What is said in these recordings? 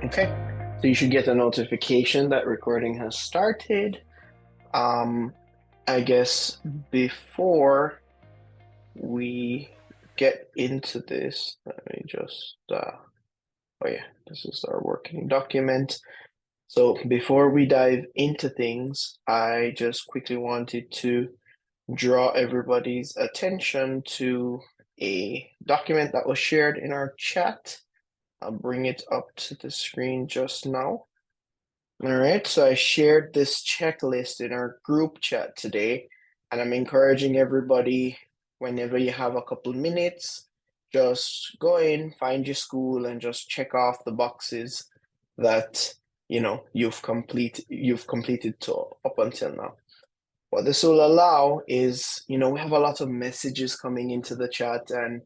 Okay, so you should get a notification that recording has started. Um, I guess before we get into this, let me just, oh yeah, this is our working document. So before we dive into things, I just quickly wanted to draw everybody's attention to a document that was shared in our chat. I'll bring it up to the screen just now. All right, so I shared this checklist in our group chat today, and I'm encouraging everybody, whenever you have a couple minutes, just go in, find your school, and just check off the boxes that you've completed to up until now. What this will allow is, we have a lot of messages coming into the chat, and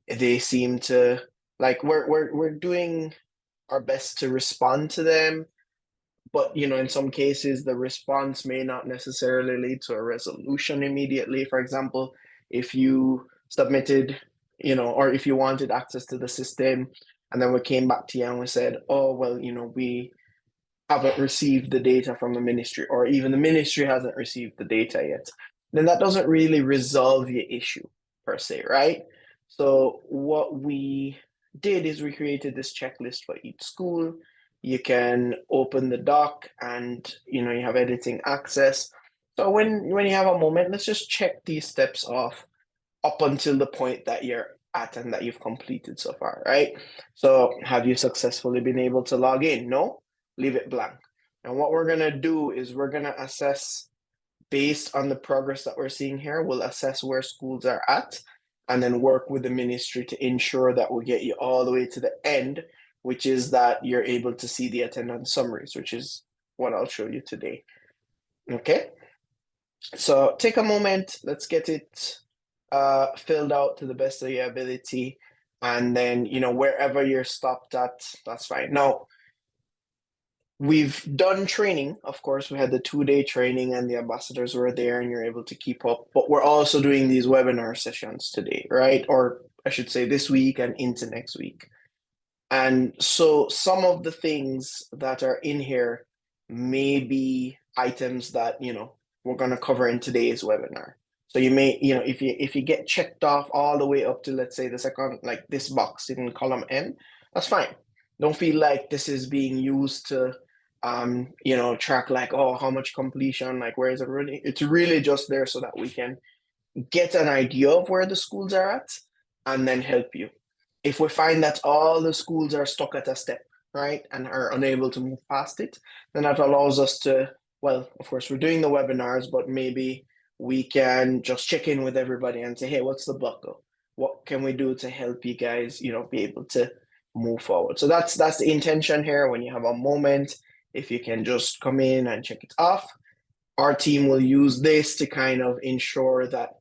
they seem to like we're doing our best to respond to them, but in some cases the response may not necessarily lead to a resolution immediately. For example, if you submitted, or if you wanted access to the system, and then we came back to you and we said, oh well, we haven't received the data from the ministry, or even the ministry hasn't received the data yet, then that doesn't really resolve your issue per se, right? So what we did is we created this checklist for each school. You can open the doc and you have editing access. So when you have a moment, let's just check these steps off up until the point that you're at and that you've completed so far, right? So have you successfully been able to log in? No? Leave it blank. And what we're going to do is we're going to assess based on the progress that we're seeing here. We'll assess where schools are at and then work with the ministry to ensure that we get you all the way to the end, which is that you're able to see the attendance summaries, which is what I'll show you today. Okay? So take a moment, let's get it filled out to the best of your ability. And then, wherever you're stopped at, that's fine. Now, we've done training. Of course, we had the 2-day training and the ambassadors were there and you're able to keep up. But we're also doing these webinar sessions today, right? Or I should say this week and into next week. And so some of the things that are in here may be items that, we're going to cover in today's webinar. So you may, if you get checked off all the way up to, let's say, the second, like this box in column M, that's fine. Don't feel like this is being used to, track like, oh, how much completion, like where is it really? It's really just there so that we can get an idea of where the schools are at and then help you. If we find that all the schools are stuck at a step, right, and are unable to move past it, then that allows us to, well, of course, we're doing the webinars, but maybe we can just check in with everybody and say, hey, what's the buckle? What can we do to help you guys, be able to move forward? So that's the intention here. When you have a moment, if you can just come in and check it off, our team will use this to kind of ensure that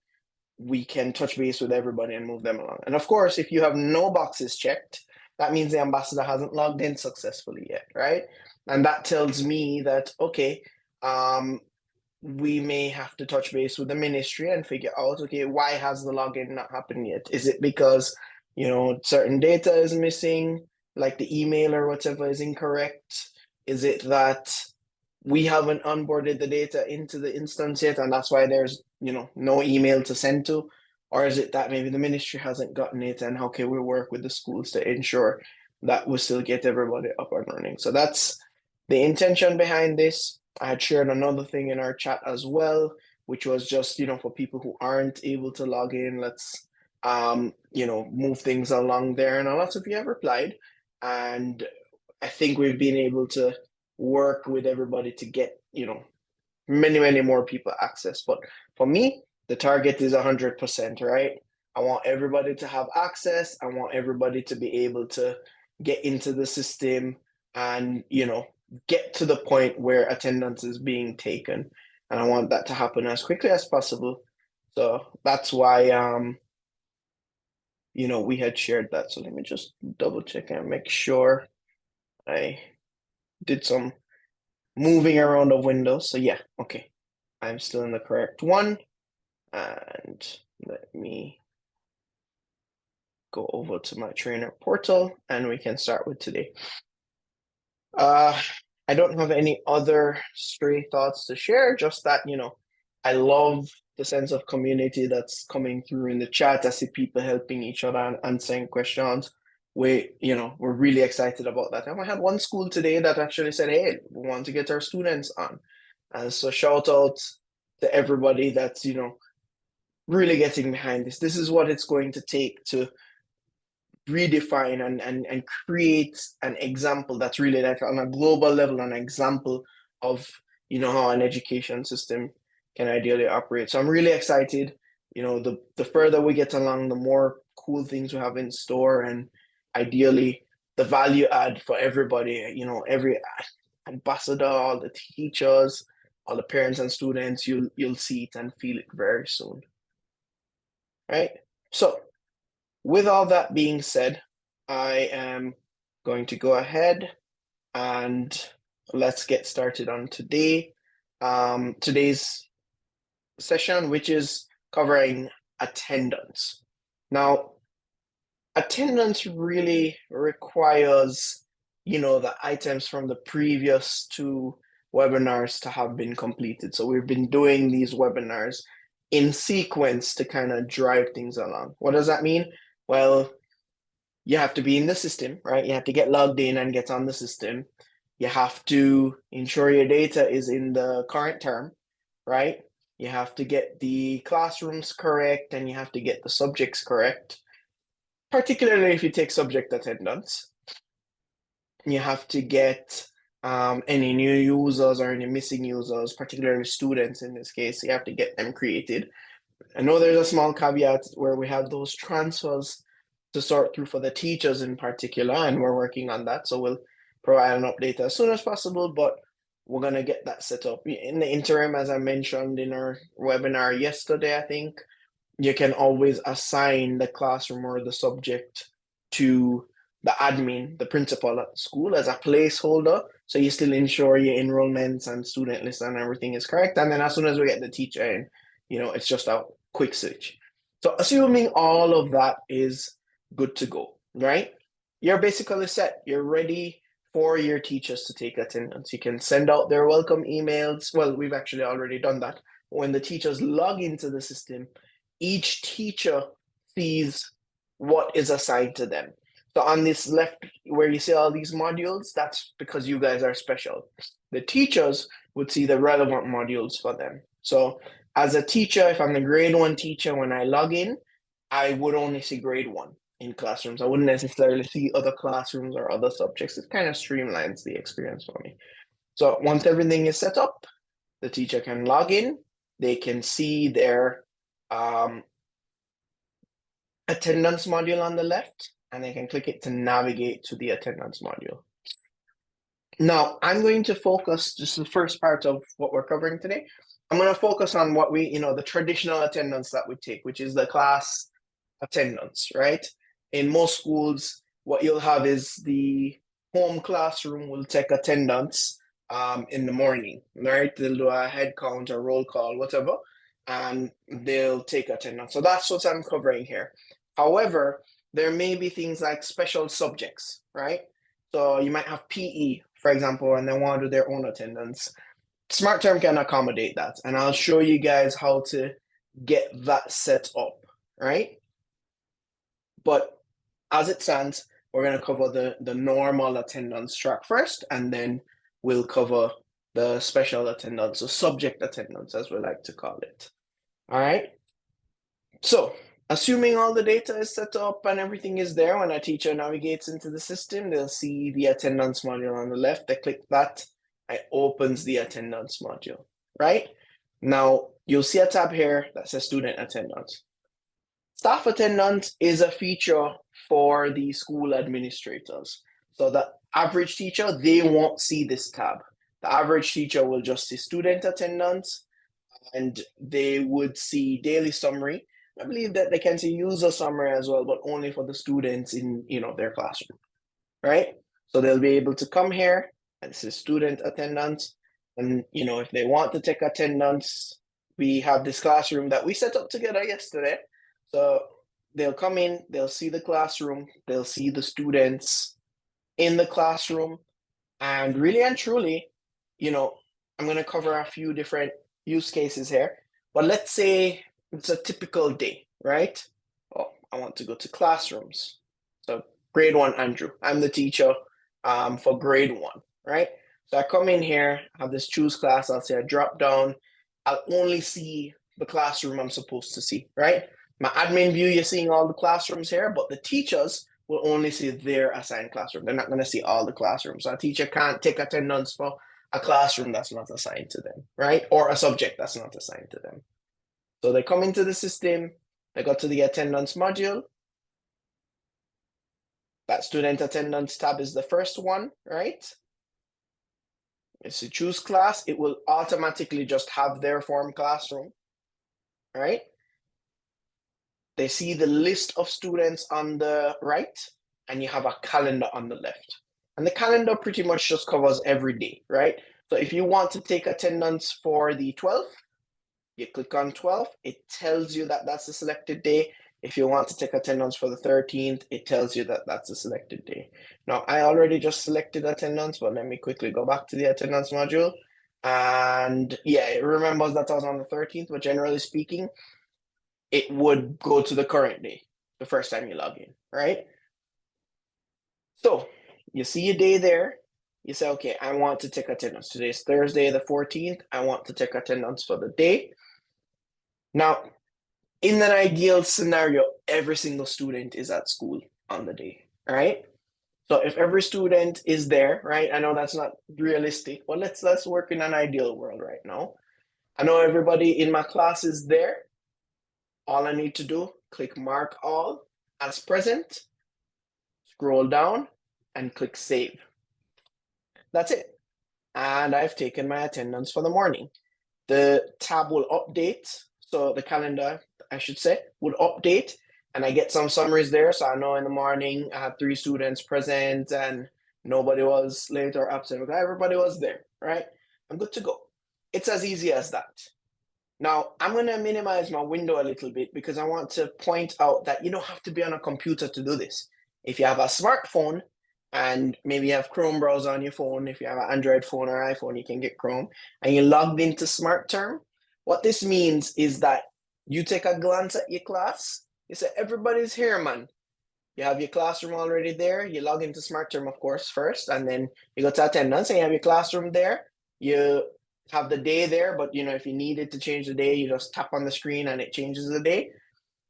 we can touch base with everybody and move them along. And of course, if you have no boxes checked, that means the ambassador hasn't logged in successfully yet, right? And that tells me that, okay, we may have to touch base with the ministry and figure out, okay, why has the login not happened yet? Is it because, certain data is missing, like the email or whatever is incorrect? Is it that we haven't onboarded the data into the instance yet, and that's why there's no email to send to? Or is it that maybe the ministry hasn't gotten it, and how can we work with the schools to ensure that we still get everybody up and running? So that's the intention behind this. I had shared another thing in our chat as well, which was just for people who aren't able to log in, let's move things along there, and a lot of you have replied, and I think we've been able to work with everybody to get, many more people access. But for me, the target is 100%, right? I want everybody to have access. I want everybody to be able to get into the system and, get to the point where attendance is being taken. And I want that to happen as quickly as possible. So that's why, we had shared that. So let me just double check and make sure I did some moving around the windows. So yeah, okay. I'm still in the correct one. And let me go over to my trainer portal and we can start with today. Uh, I don't have any other stray thoughts to share, just that, I love the sense of community that's coming through in the chat. I see people helping each other and answering questions. We're really excited about that. And I had one school today that actually said, hey, we want to get our students on. And so shout out to everybody that's, really getting behind this. This is what it's going to take to redefine and create an example that's really like on a global level, an example of how an education system can ideally operate. So I'm really excited. The further we get along, the more cool things we have in store, and ideally the value add for everybody, every ambassador, all the teachers, all the parents and students, you'll see it and feel it very soon. Right? So with all that being said, I am going to go ahead and let's get started on today's session, which is covering attendance. Now, attendance really requires, the items from the previous two webinars to have been completed. So we've been doing these webinars in sequence to kind of drive things along. What does that mean? Well, you have to be in the system, right? You have to get logged in and get on the system. You have to ensure your data is in the current term, right? You have to get the classrooms correct and you have to get the subjects correct, particularly if you take subject attendance. You have to get any new users or any missing users, particularly students in this case. You have to get them created. I know there's a small caveat where we have those transfers to sort through for the teachers in particular, and we're working on that. So we'll provide an update as soon as possible, but we're going to get that set up. In the interim, as I mentioned in our webinar yesterday, I think, you can always assign the classroom or the subject to the admin, the principal at the school as a placeholder. So you still ensure your enrollments and student list and everything is correct. And then as soon as we get the teacher in, it's just a quick switch. So assuming all of that is good to go, right? You're basically set. You're ready for your teachers to take attendance. You can send out their welcome emails. Well, we've actually already done that. When the teachers log into the system, each teacher sees what is assigned to them. So on this left, where you see all these modules, that's because you guys are special. The teachers would see the relevant modules for them. So as a teacher, if I'm the grade 1 teacher, when I log in, I would only see grade 1 in classrooms. I wouldn't necessarily see other classrooms or other subjects. It kind of streamlines the experience for me. So once everything is set up, the teacher can log in. They can see their attendance module on the left, and they can click it to navigate to the attendance module. Now, I'm going to focus, just the first part of what we're covering today. I'm going to focus on what the traditional attendance that we take, which is the class attendance, right? In most schools, what you'll have is the home classroom will take attendance in the morning, right? They'll do a head count or roll call, whatever, and they'll take attendance. So that's what I'm covering here. However, there may be things like special subjects, right? So you might have PE, for example, and they want to do their own attendance. Smart Term can accommodate that, and I'll show you guys how to get that set up, right? But as it stands, we're going to cover the normal attendance track first, and then we'll cover the special attendance, or subject attendance, as we like to call it. All right. So, assuming all the data is set up and everything is there, when a teacher navigates into the system, they'll see the attendance module on the left. They click that, it opens the attendance module, right? Now, you'll see a tab here that says student attendance. Staff attendance is a feature for the school administrators. So the average teacher, they won't see this tab. The average teacher will just see student attendance, and they would see daily summary. I believe that they can see user summary as well, but only for the students in their classroom, right? So they'll be able to come here and see student attendance. And if they want to take attendance, we have this classroom that we set up together yesterday. So they'll come in, they'll see the classroom, they'll see the students in the classroom, And really and truly, you know, I'm going to cover a few different use cases here. But let's say it's a typical day, right? Oh, I want to go to classrooms. So grade one, Andrew. I'm the teacher for grade one, right? So I come in here, I have this choose class. I'll say I drop down. I'll only see the classroom I'm supposed to see, right? My admin view, you're seeing all the classrooms here, but the teachers will only see their assigned classroom. They're not going to see all the classrooms. So a teacher can't take attendance for a classroom that's not assigned to them, right? Or a subject that's not assigned to them. So they come into the system, they go to the attendance module. That student attendance tab is the first one, right? If you choose class, it will automatically just have their form classroom, right? They see the list of students on the right, and you have a calendar on the left. And the calendar pretty much just covers every day, right? So if you want to take attendance for the 12th, you click on 12, it tells you that that's the selected day. If you want to take attendance for the 13th, it tells you that that's the selected day. Now, I already just selected attendance, but let me quickly go back to the attendance module. And yeah, it remembers that I was on the 13th, but generally speaking, it would go to the current day the first time you log in, right? So you see your day there. You say, okay, I want to take attendance. Today's Thursday, the 14th. I want to take attendance for the day. Now, in an ideal scenario, every single student is at school on the day, right? So if every student is there, right? I know that's not realistic, but let's work in an ideal world right now. I know everybody in my class is there. All I need to do, click mark all as present, scroll down, and click save. That's it. And I've taken my attendance for the morning. The tab will update. So the calendar, I should say, would update, and I get some summaries there. So I know in the morning I had 3 students present and nobody was late or absent. Everybody was there, right? I'm good to go. It's as easy as that. Now, I'm going to minimize my window a little bit because I want to point out that you don't have to be on a computer to do this. If you have a smartphone and maybe you have Chrome browser on your phone, if you have an Android phone or iPhone, you can get Chrome, and you logged into SmartTerm, what this means is that you take a glance at your class, you say, everybody's here, man. You have your classroom already there. You log into SmartTerm, of course, first, and then you go to attendance and you have your classroom there. You have the day there, but if you needed to change the day, you just tap on the screen and it changes the day.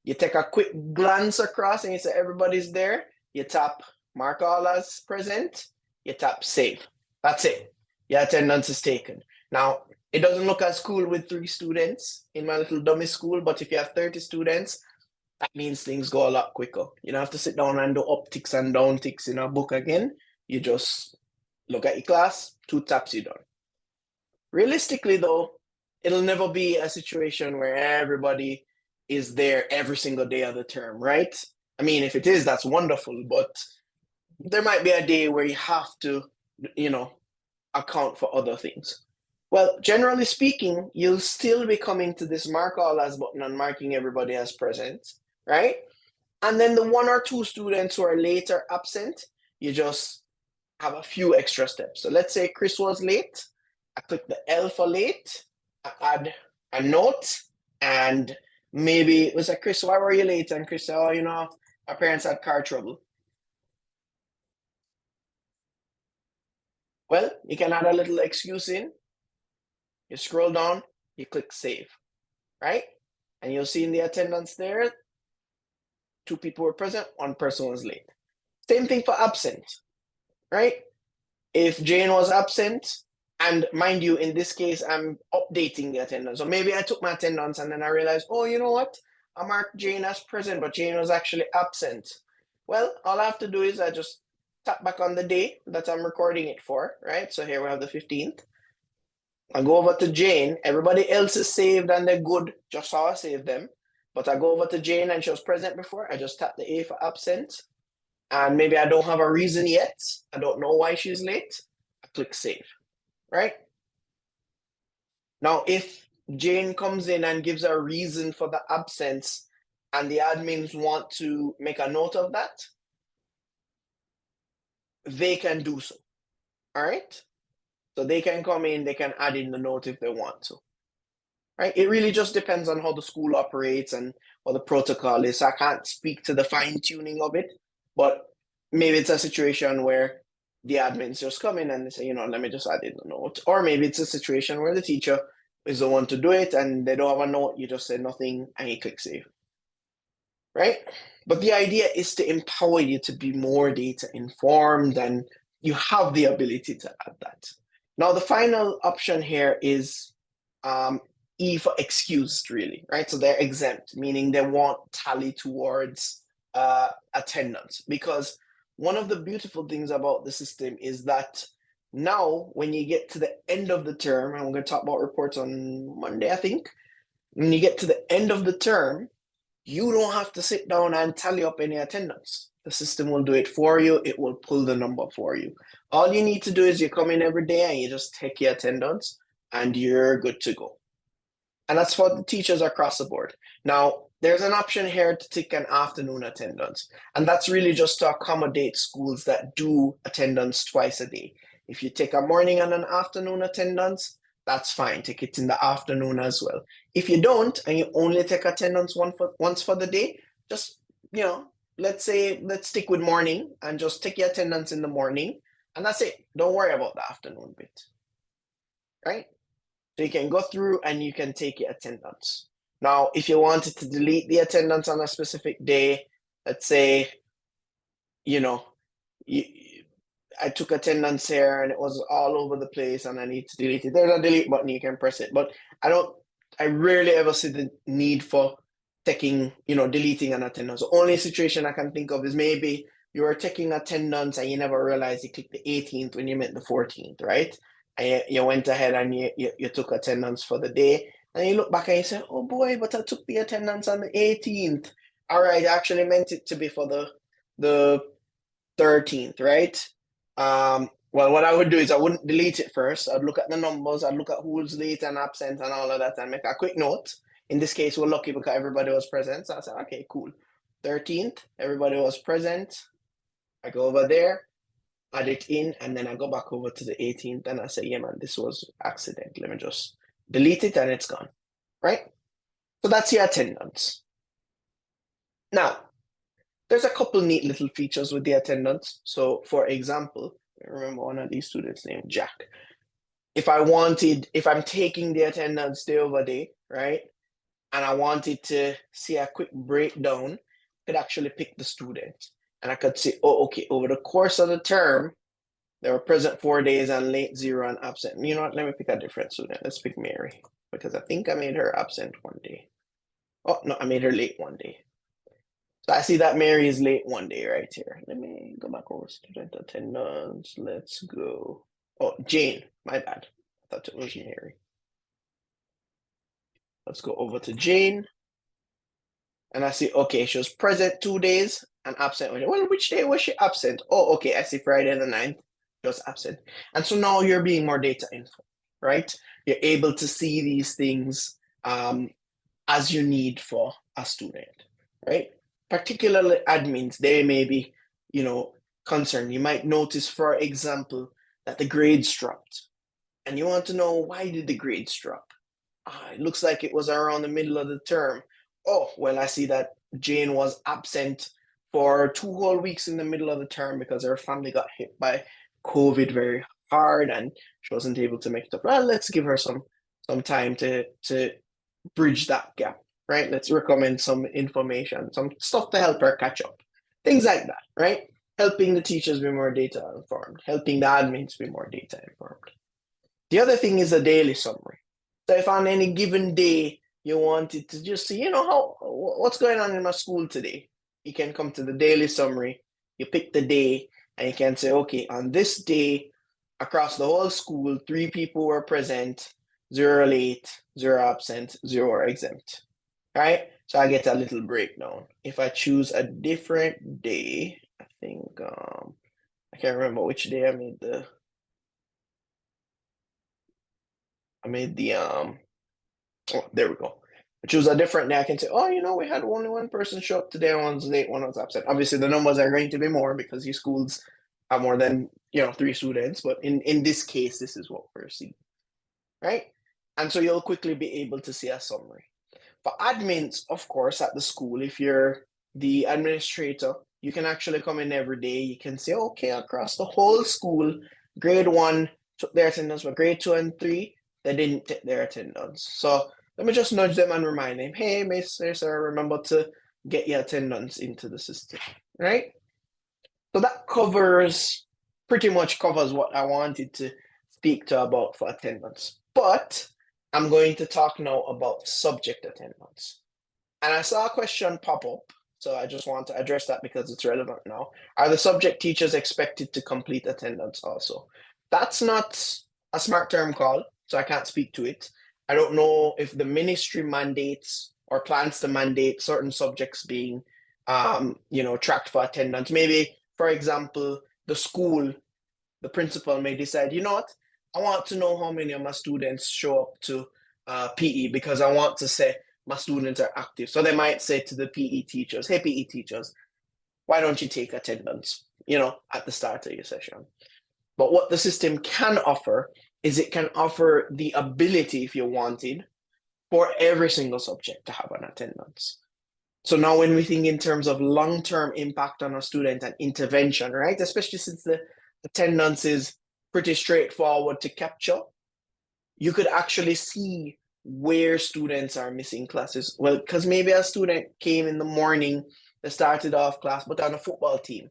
You take a quick glance across and you say everybody's there. You tap mark all as present. You tap save. That's it. Your attendance is taken. Now, it doesn't look as cool with 3 students in my little dummy school, but if you have 30 students, that means things go a lot quicker. You don't have to sit down and do up ticks and down ticks in a book again. You just look at your class, 2 taps, you're done. Realistically, though, it'll never be a situation where everybody is there every single day of the term, right? I mean, if it is, that's wonderful, but there might be a day where you have to, account for other things. Well, generally speaking, you'll still be coming to this mark all as button and marking everybody as present, right? And then the 1 or 2 students who are late or absent, you just have a few extra steps. So let's say Chris was late. I click the L for late. I add a note, and maybe it was like, Chris, why were you late? And Chris said, oh, our parents had car trouble. Well, you can add a little excuse in. You scroll down, you click save, right? And you'll see in the attendance there, 2 people were present, 1 person was late. Same thing for absent, right? If Jane was absent, and mind you, in this case, I'm updating the attendance. So maybe I took my attendance and then I realized, oh, you know what? I marked Jane as present, but Jane was actually absent. Well, all I have to do is I just tap back on the day that I'm recording it for, right? So here we have the 15th. I go over to Jane. Everybody else is saved and they're good, just how I saved them. But I go over to Jane and she was present before. I just tap the A for absent. And maybe I don't have a reason yet. I don't know why she's late. I click save, right? Now, if Jane comes in and gives a reason for the absence and the admins want to make a note of that, they can do so. All right. So they can come in, they can add in the note if they want to. Right? It really just depends on how the school operates and what the protocol is. So I can't speak to the fine tuning of it, but maybe it's a situation where the admins just come in and they say, let me just add in the note. Or maybe it's a situation where the teacher is the one to do it and they don't have a note, you just say nothing and you click save. Right? But the idea is to empower you to be more data informed and you have the ability to add that. Now, the final option here is um, E for excused, really, right? So they're exempt, meaning they won't tally towards attendance. Because one of the beautiful things about the system is that now, when you get to the end of the term, and we're going to talk about reports on Monday, I think, when you get to the end of the term, you don't have to sit down and tally up any attendance. The system will do it for you. It will pull the number for you. All you need to do is you come in every day and you just take your attendance and you're good to go. And that's for the teachers across the board. Now, there's an option here to take an afternoon attendance. And that's really just to accommodate schools that do attendance twice a day. If you take a morning and an afternoon attendance, that's fine. Take it in the afternoon as well. If you don't, and you only take attendance once for the day, just, let's stick with morning and just take your attendance in the morning. And that's it. Don't worry about the afternoon bit. Right? So you can go through and you can take your attendance. Now, if you wanted to delete the attendance on a specific day, let's say, you know, you, I took attendance here and it was all over the place and I need to delete it. There's a delete button, you can press it. But I rarely ever see the need for deleting an attendance. The only situation I can think of is maybe you were taking attendance and you never realized you clicked the 18th when you meant the 14th, right? And you went ahead and you took attendance for the day. And you look back and you say, oh boy, but I took the attendance on the 18th. All right, I actually meant it to be for the 13th, right? Well, what I would do is I wouldn't delete it first. I'd look at the numbers, I'd look at who's late and absent and all of that and make a quick note. In this case, we're lucky because everybody was present. So I said, okay, cool. 13th, everybody was present. I go over there, add it in, and then I go back over to the 18th and I say, yeah, man, this was accident. Let me just delete it and it's gone, right? So that's your attendance. Now, there's a couple neat little features with the attendance. So, for example, I remember one of these students named Jack. If I'm taking the attendance day over day, right, and I wanted to see a quick breakdown, I could actually pick the student and I could say, oh, okay, over the course of the term, they were present 4 days and late 0 and absent. You know what? Let me pick a different student. Let's pick Mary because I think I made her absent one day. Oh, no, I made her late one day. So I see that Mary is late one day right here. Let me go back over student attendance. Let's go. Oh, Jane. My bad. I thought it was Mary. Let's go over to Jane. And I see, okay, she was present 2 days and absent. Well, which day was she absent? Oh, okay, I see Friday the 9th. She was absent. And so now you're being more data informed, right? You're able to see these things as you need for a student, right? Particularly admins, they may be, concerned. You might notice, for example, that the grades dropped. And you want to know, why did the grades drop? It looks like it was around the middle of the term. Oh, well, I see that Jane was absent for 2 whole weeks in the middle of the term because her family got hit by COVID very hard and she wasn't able to make it up. Well, let's give her some time to bridge that gap, right? Let's recommend some information, some stuff to help her catch up. Things like that, right? Helping the teachers be more data informed, helping the admins be more data informed. The other thing is a daily summary. So if on any given day you wanted to just see, what's going on in my school today, you can come to the daily summary, you pick the day, and you can say, okay, on this day, across the whole school, 3 people were present, 0 late, 0 absent, 0 are exempt. Right? So I get a little breakdown. If I choose a different day, I think I can't remember which day I made the oh, there we go. I choose a different day. I can say, oh, we had only one person show up today, one was late, one was absent. Obviously, the numbers are going to be more because your schools have more than three students, but in this case, this is what we're seeing, right? And so you'll quickly be able to see a summary. For admins, of course, at the school, if you're the administrator, you can actually come in every day. You can say, okay, across the whole school, grade one took their attendance, but grade two and three, they didn't take their attendance. So let me just nudge them and remind them, hey, Mr. Sir, remember to get your attendance into the system, right? So that pretty much covers what I wanted to speak to about for attendance. But I'm going to talk now about subject attendance. And I saw a question pop up, so I just want to address that because it's relevant now. Are the subject teachers expected to complete attendance also? That's not a smart term call, so I can't speak to it. I don't know if the ministry mandates or plans to mandate certain subjects being tracked for attendance. Maybe, for example, the principal may decide, you know what, I want to know how many of my students show up to PE because I want to say my students are active. So they might say to the PE teachers, hey, PE teachers, why don't you take attendance, at the start of your session? But what the system can offer is it can offer the ability, if you wanted, for every single subject to have an attendance. So now when we think in terms of long-term impact on a student and intervention, right? Especially since the attendance is pretty straightforward to capture, you could actually see where students are missing classes. Well, because maybe a student came in the morning, they started off class, but on a football team.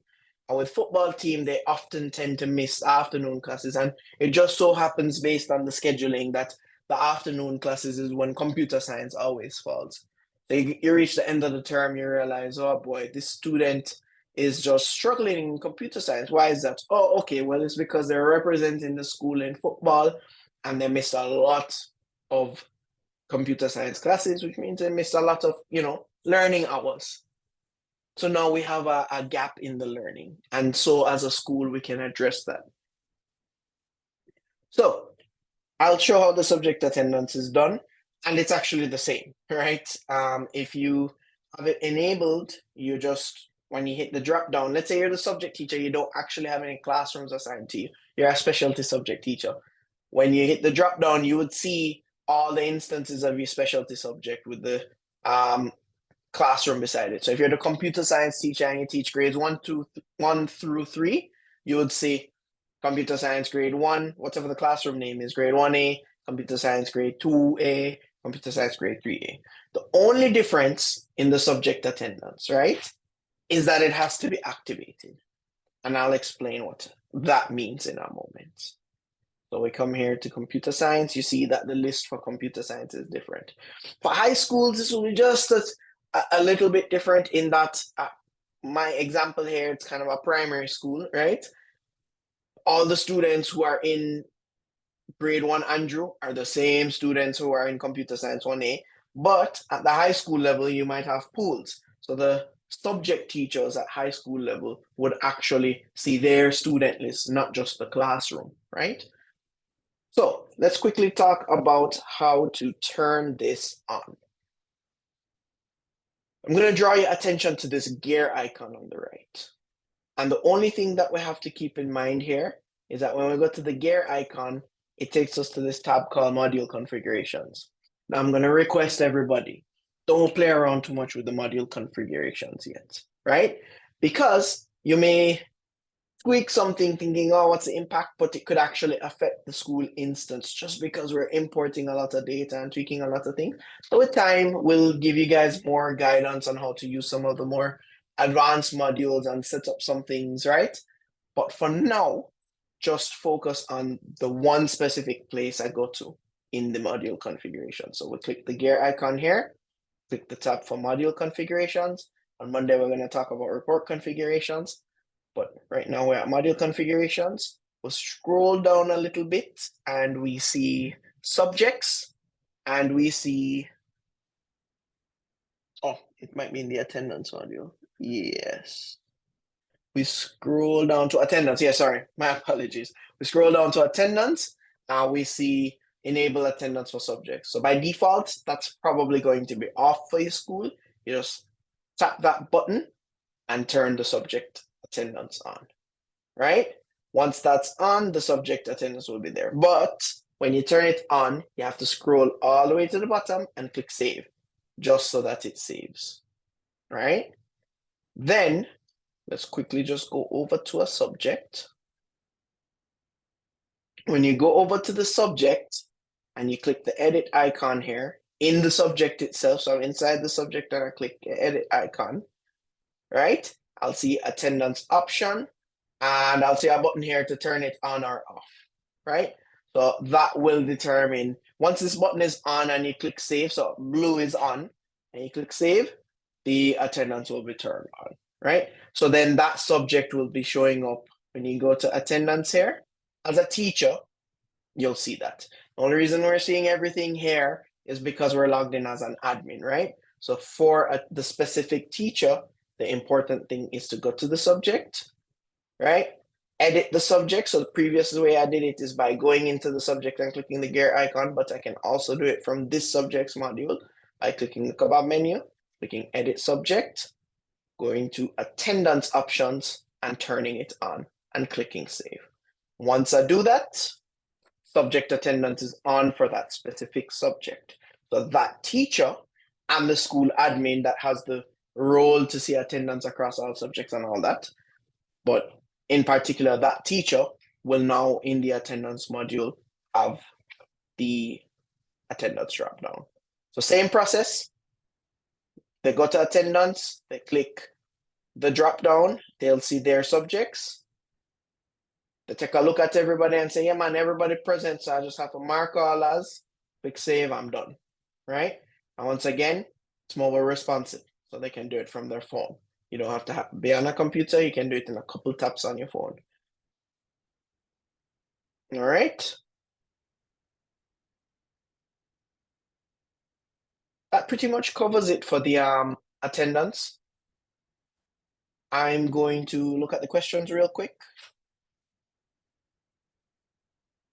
And with football team, they often tend to miss afternoon classes. And it just so happens based on the scheduling that the afternoon classes is when computer science always falls. So you reach the end of the term, you realize, oh boy, this student is just struggling in computer science. Why is that? Oh, okay, well, it's because they're representing the school in football and they missed a lot of computer science classes, which means they missed a lot of, learning hours. So now we have a gap in the learning. And so as a school, we can address that. So I'll show how the subject attendance is done. And it's actually the same, right? If you have it enabled, when you hit the drop down, let's say you're the subject teacher, you don't actually have any classrooms assigned to you. You're a specialty subject teacher. When you hit the drop down, you would see all the instances of your specialty subject with the classroom beside it. So if you're the computer science teacher and you teach grades 1 through 3, you would see computer science grade 1, whatever the classroom name is, grade 1A, computer science grade 2A, computer science grade 3A. The only difference in the subject attendance, right, is that it has to be activated. And I'll explain what that means in a moment. So we come here to computer science. You see that the list for computer science is different. For high schools, this will be just a little bit different in that my example here, it's kind of a primary school, right? All the students who are in grade 1 Andrew are the same students who are in computer science 1A. But at the high school level, you might have pools. So the subject teachers at high school level would actually see their student list, not just the classroom, right? So let's quickly talk about how to turn this on. I'm going to draw your attention to this gear icon on the right. And the only thing that we have to keep in mind here is that when we go to the gear icon, it takes us to this tab called module configurations. Now I'm going to request everybody, don't play around too much with the module configurations yet, right? Because you may tweak something thinking, oh, what's the impact? But it could actually affect the school instance just because we're importing a lot of data and tweaking a lot of things. So with time, we'll give you guys more guidance on how to use some of the more advanced modules and set up some things, right? But for now, just focus on the one specific place I go to in the module configuration. So we'll click the gear icon here, click the tab for module configurations. On Monday, we're going to talk about report configurations. But right now we're at module configurations. We'll scroll down a little bit and we see subjects and we see, oh, it might be in the attendance module. Yes. We scroll down to attendance. Yeah, sorry, my apologies. We scroll down to attendance. Now we see enable attendance for subjects. So by default, that's probably going to be off for your school. You just tap that button and turn the subject attendance on, right? Once that's on, the subject attendance will be there. But when you turn it on, you have to scroll all the way to the bottom and click save, just so that it saves, right? Then let's quickly just go over to a subject. When you go over to the subject and you click the edit icon here in the subject itself, so I'm inside the subject and I click edit icon, right? I'll see attendance option and I'll see a button here to turn it on or off, right? So that will determine, once this button is on and you click save, so blue is on and you click save, the attendance will be turned on, right? So then that subject will be showing up when you go to attendance here. As a teacher, you'll see that. The only reason we're seeing everything here is because we're logged in as an admin, right? So for the specific teacher, the important thing is to go to the subject, right? Edit the subject. So the previous way I did it is by going into the subject and clicking the gear icon, but I can also do it from this subjects module by clicking the kebab menu, clicking edit subject, going to attendance options and turning it on and clicking save. Once I do that, subject attendance is on for that specific subject. So that teacher and the school admin that has the role to see attendance across all subjects and all that, but in particular, that teacher will now in the attendance module have the attendance drop down. So same process. They go to attendance, they click the drop down, they'll see their subjects. They take a look at everybody and say, yeah, man, everybody present. So I just have to mark all as, click save, I'm done, right? And once again, it's mobile responsive, so they can do it from their phone. You don't have to be on a computer. You can do it in a couple taps on your phone. All right. That pretty much covers it for the attendance. I'm going to look at the questions real quick.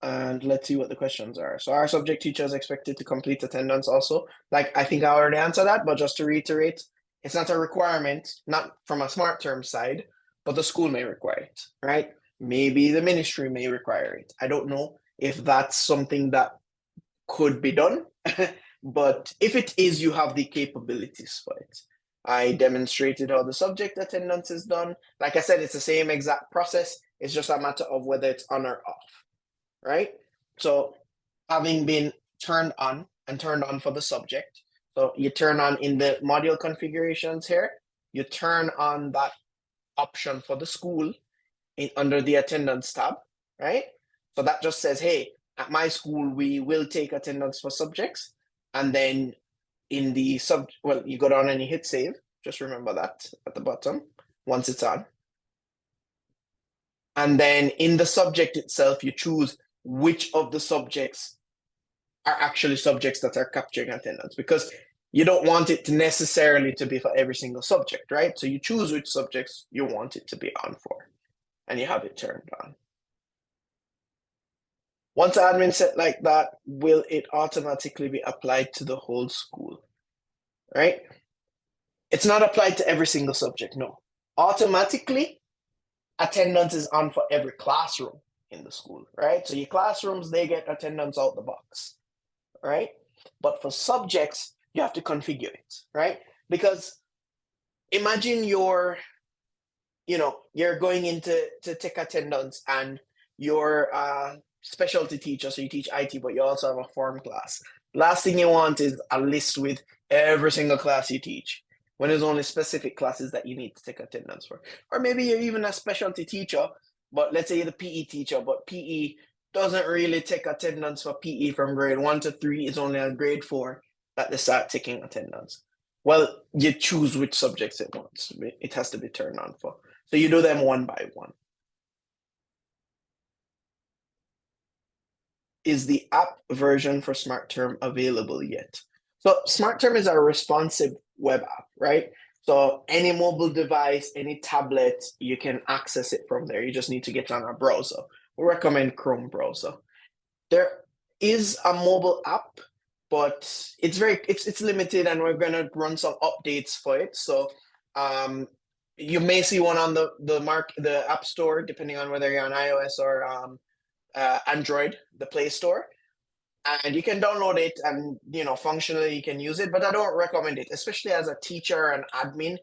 And let's see what the questions are. So our subject teacher is expected to complete attendance also. Like, I think I already answered that, but just to reiterate, it's not a requirement, not from a smart term side, but the school may require it, right? Maybe the ministry may require it. I don't know if that's something that could be done, but if it is, you have the capabilities for it. I demonstrated how the subject attendance is done. Like I said, it's the same exact process. It's just a matter of whether it's on or off, right? So having been turned on and turned on for the subject, so you turn on in the module configurations here, you turn on that option for the school under the attendance tab, right? So that just says, hey, at my school, we will take attendance for subjects. And then in the you go down and you hit save. Just remember that at the bottom once it's on. And then in the subject itself, you choose which of the subjects are actually subjects that are capturing attendance, because you don't want it to necessarily to be for every single subject, right? So you choose which subjects you want it to be on for, and you have it turned on. Once admin set like that, will it automatically be applied to the whole school, right? It's not applied to every single subject, no. Automatically, attendance is on for every classroom in the school, right? So your classrooms, they get attendance out the box, right? But for subjects, you have to configure it, right? Because imagine you're going in to take attendance and you're a specialty teacher, so you teach IT, but you also have a form class. Last thing you want is a list with every single class you teach, when there's only specific classes that you need to take attendance for. Or maybe you're even a specialty teacher, but let's say you're the PE teacher, but PE doesn't really take attendance for PE from grade 1 to 3. It's only at grade 4 that they start taking attendance. Well, you choose which subjects it wants. It has to be turned on for. So you do them one by one. Is the app version for SmartTerm available yet? So SmartTerm is a responsive web app, right? So any mobile device, any tablet, you can access it from there. You just need to get on a browser. We recommend Chrome browser. There is a mobile app, but it's limited, and we're gonna run some updates for it. So You may see one on the App Store, depending on whether you're on iOS or Android, the Play Store, and you can download it and functionally you can use it. But I don't recommend it, especially as a teacher and admin.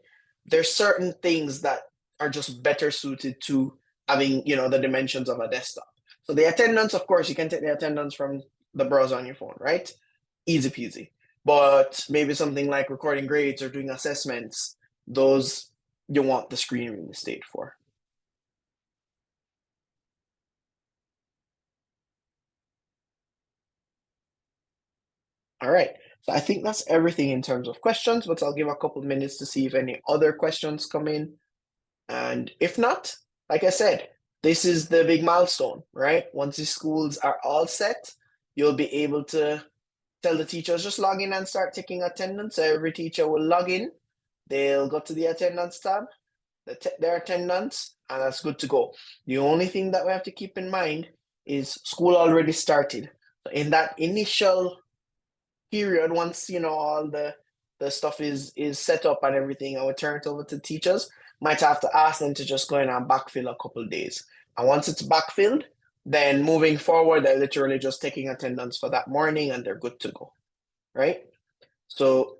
There's certain things that are just better suited to having the dimensions of a desktop. So the attendance, of course, you can take the attendance from the browser on your phone, right? Easy peasy. But maybe something like recording grades or doing assessments, those you want the screen real estate for. All right. So I think that's everything in terms of questions, but I'll give a couple minutes to see if any other questions come in. And if not, like I said, this is the big milestone, right? Once the schools are all set, you'll be able to tell the teachers just log in and start taking attendance. So every teacher will log in, they'll go to the attendance tab, their attendance, and that's good to go. The only thing that we have to keep in mind is school already started. So in that initial period, once all the stuff is set up and everything, I would turn it over to teachers. Might have to ask them to just go in and backfill a couple days. And once it's backfilled, then moving forward, they're literally just taking attendance for that morning and they're good to go. Right? So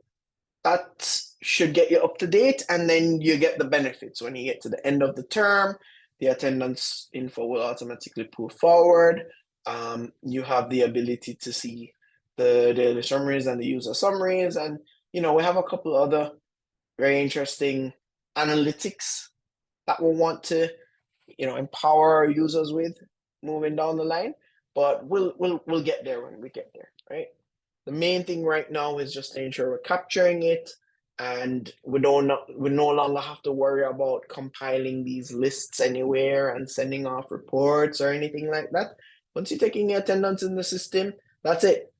that should get you up to date, and then you get the benefits when you get to the end of the term. The attendance info will automatically pull forward. You have the ability to see the daily summaries and the user summaries, and we have a couple other very interesting analytics that we want to empower our users with moving down the line. But we'll get there when we get there, right? The main thing right now is just to ensure we're capturing it, and we no longer have to worry about compiling these lists anywhere and sending off reports or anything like that. Once you're taking the attendance in the system, that's it.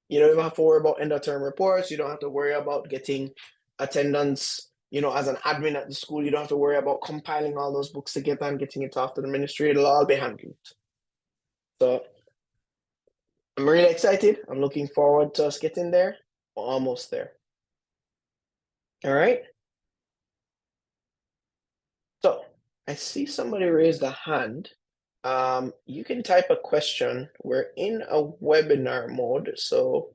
You don't even have to worry about end of term reports. You don't have to worry about getting attendance. As an admin at the school, you don't have to worry about compiling all those books together and getting it off to the ministry. It'll all be handled. So I'm really excited. I'm looking forward to us getting there. We're almost there. All right. So I see somebody raised a hand. You can type a question. We're in a webinar mode, so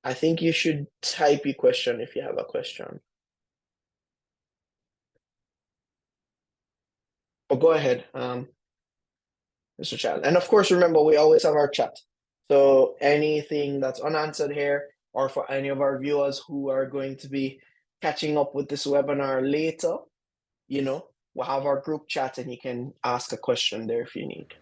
I think you should type your question if you have a question. But go ahead, Mr. Chan. And of course, remember, we always have our chat. So anything that's unanswered here, or for any of our viewers who are going to be catching up with this webinar later, we'll have our group chat and you can ask a question there if you need.